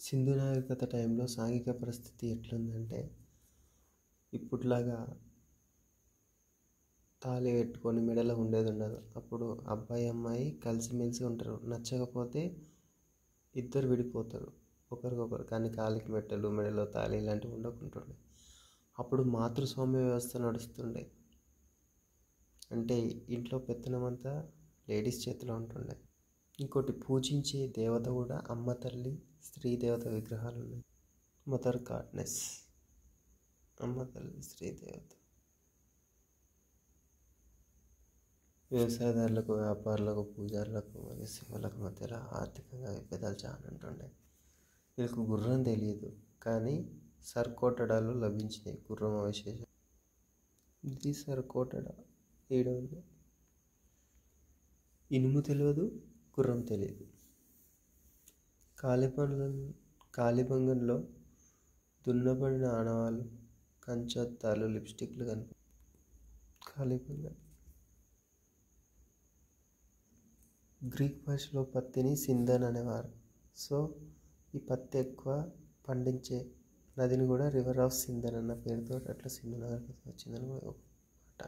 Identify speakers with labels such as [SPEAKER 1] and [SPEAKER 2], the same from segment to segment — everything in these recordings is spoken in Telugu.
[SPEAKER 1] సింధు నాగరికత టైంలో సాంఘిక పరిస్థితి ఎట్లుందంటే, ఇప్పట్లాగా తాళి పెట్టుకొని మెడలో ఉండేది ఉండదు. అప్పుడు అబ్బాయి అమ్మాయి కలిసిమెలిసి ఉంటారు. నచ్చకపోతే ఇద్దరు విడిపోతారు ఒకరికొకరు. కానీ కాలికి మెట్టలు, మెడలో తాళి ఇలాంటివి ఉండకుంటుండే. అప్పుడు మాతృస్వామ్య వ్యవస్థ నడుస్తుండే. అంటే ఇంట్లో పెత్తనమంతా లేడీస్ చేతిలో ఉంటుండే. ఇంకోటి, పూజించే దేవత కూడా అమ్మ తల్లి, స్త్రీ దేవత విగ్రహాలు ఉన్నాయి. మదర్ గాడ్నెస్, అమ్మ తల్లి, స్త్రీ దేవత. వ్యవసాయదారులకు, వ్యాపారులకు, పూజారులకు మరియు శివులకు మధ్యలో ఆర్థికంగా విభేదాలు చాలా ఉంటుండే. వీళ్ళకు గుర్రం తెలియదు, కానీ సర్కోటడాలు లభించినాయి. గుర్రం అవశేషం. ఇది సర్కోటడ. ఈడ ఉంది. ఇనుము తెలియదు, గుర్రం తెలియదు. కాలిబంగంలో దున్నబడిన ఆనవాళ్ళు, కంచత్తాలు, లిప్స్టిక్లు కనిపి. కాలిబంగన్ గ్రీక్ భాషలో పత్తిని సింధన్ అనేవారు. సో ఈ పత్తి ఎక్కువ పండించే నదిని కూడా రివర్ ఆఫ్ సింధన్ అన్న పేరుతో అట్లా సింధు నాగరికత వచ్చిందని ఒక మాట.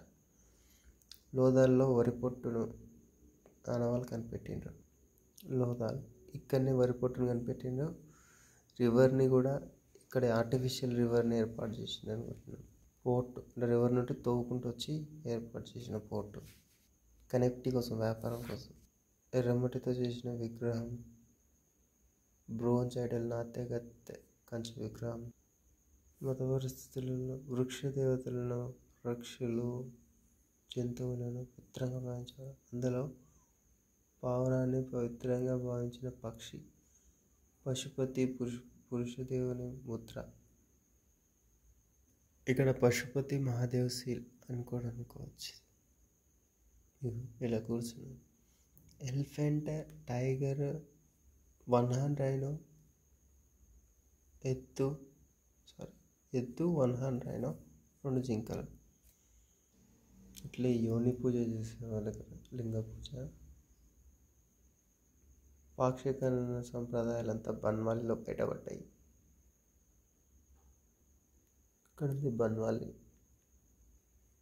[SPEAKER 1] లోదాల్లో వరి పొట్టును ఆనవాళ్ళు కనిపెట్టిండ్రు. లోదాలు ఇక్కడనే వరి పొట్టును కనిపెట్టిండ్రు. రివర్ని కూడా ఇక్కడ ఆర్టిఫిషియల్ రివర్ని ఏర్పాటు చేసిండు అనుకుంటున్నాను. పోర్టు అంటే రివర్ నుండి తవ్వుకుంటూ వచ్చి ఏర్పాటు చేసిన పోర్టు, కనెక్టింగ్ కోసం, వ్యాపారం కోసం. ఎర్రమట్టితో చేసిన విగ్రహం, బ్రోంజ్ ఐడల్, నాట్యగత్తె, కంచు విగ్రహం. మత పరిస్థితులలో వృక్ష దేవతలను, పక్షులు, జంతువులను పవిత్రంగా భావించారు. అందులో పావురాన్ని పవిత్రంగా భావించిన పక్షి పశుపతి, పురుషదేవుని ముద్ర. ఇక్కడ పశుపతి మహాదేవ్ సీల్ అని కూడా అనుకోవచ్చు. ఇలా కూర్చున్నాను. Elephant, tiger, one horn rhino, ఎద్దు, వన్ హార్న్ రైనో, 2 జింకలు. ఇట్లా యోని పూజ చేసే వాళ్ళకి లింగ పూజ. పాక్షికరణ సంప్రదాయాలంతా బన్వాలీలో బయటపడ్డాయి. ఇక్కడ ఉంది బన్వాలి.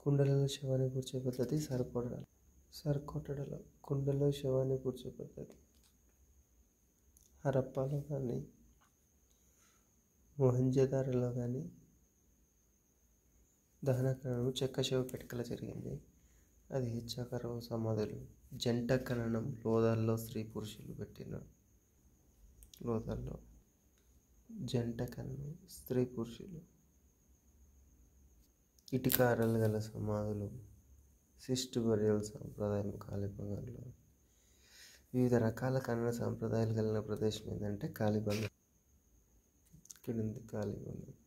[SPEAKER 1] కుండలలో శవాన్ని కూర్చే పద్ధతి సర్కోటడలో కుండలో శవాన్ని కూర్చే పద్ధతి. హరప్పాలో కానీ మొహంజదారోలో కానీ దహన ఖననం చెక్క శవ పెట్టుకల జరిగింది. అది హెచ్చాకారం సమాధులు. జంట ఖననం లోదాల్లో స్త్రీ పురుషులు పెట్టిన. లోదాల్లో జంట ఖననం స్త్రీ పురుషులు. ఇటుకారలు గల సమాధులు. సిస్టు బరియల్ సాంప్రదాయం కాలిబంగన్లో. వివిధ రకాల ఖనన సాంప్రదాయాలు కలిగిన ప్రదేశం ఏంటంటే కాలిబంగన్. ఇక్కడ ఉంది కాలిబంగన్.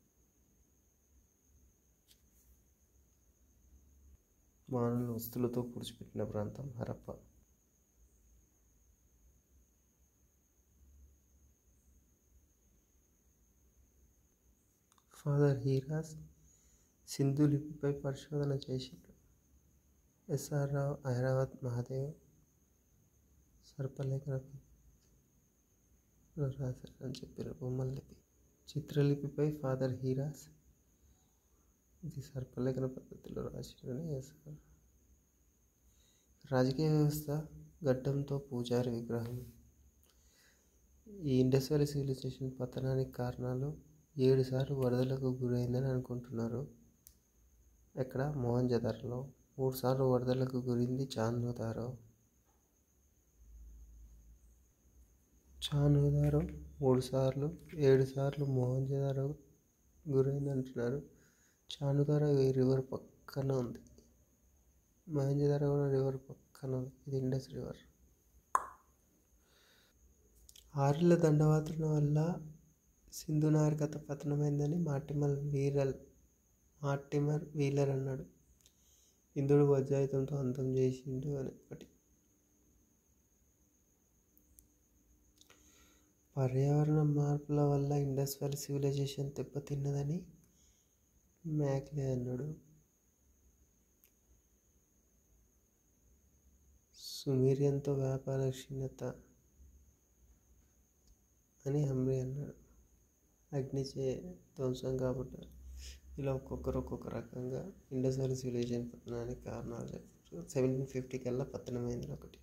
[SPEAKER 1] మానవులు వస్తువులతో పూడ్చిపెట్టిన ప్రాంతం హరప్ప. ఫాదర్ హీరాస్ సింధు లిపిపై పరిశోధన చేసిండు. ఎస్ఆర్ రావు, ఐరావత్ మహాదేవ్ సర్పలేఖనపై రాశారని చెప్పారు. బొమ్మల లిపి, చిత్రలిపిపై ఫాదర్ హీరాస్ ఇది సర్పలేఖన పద్ధతిలో రాసిండని ఎస్ఆర్. రాజకీయ వ్యవస్థ గడ్డంతో పూజారి విగ్రహం. ఈ ఇండస్ వ్యాలీ సివిలైజేషన్ పతనానికి కారణాలు 7 సార్లు వరదలకు గురైందని అనుకుంటున్నారు. ఎక్కడ? మొహంజదారోలో. 3 సార్లు వరదలకు గురింది చాన్హుదారో. 3 సార్లు, 7 సార్లు మొహంజదారో గురైంది అంటున్నారు. చాన్హుదారో ఈ రివర్ పక్కన ఉంది. మొహంజదారో కూడా రివర్ పక్కన ఉంది. ఇది ఇండస్ రివర్. ఆర్యుల దండయాత్రల వల్ల సింధు నాగరికత పతనమైందని మార్టిమర్ వీలర్ అన్నాడు. ఇంద్రుడు వజ్రాయుధంతో అంతం చేసిండు అని ఒకటి. పర్యావరణ మార్పుల వల్ల ఇండస్ వ్యాలీ సివిలైజేషన్ దెబ్బతిన్నదని మ్యాక్లే అన్నాడు. సుమేరియన్తో వ్యాపార క్షీణత అని హంబ్రీ అన్నాడు. అగ్నిచే ధ్వంసం కాబట్టి ఇలా ఒక్కొక్కరు ఒక్కొక్క రకంగా ఇండస్ వ్యాలీ సివిలైజేషన్ పతనానికి కారణాలు చెప్పారు. 1750 కల్లా పతనమైంది ఒకటి.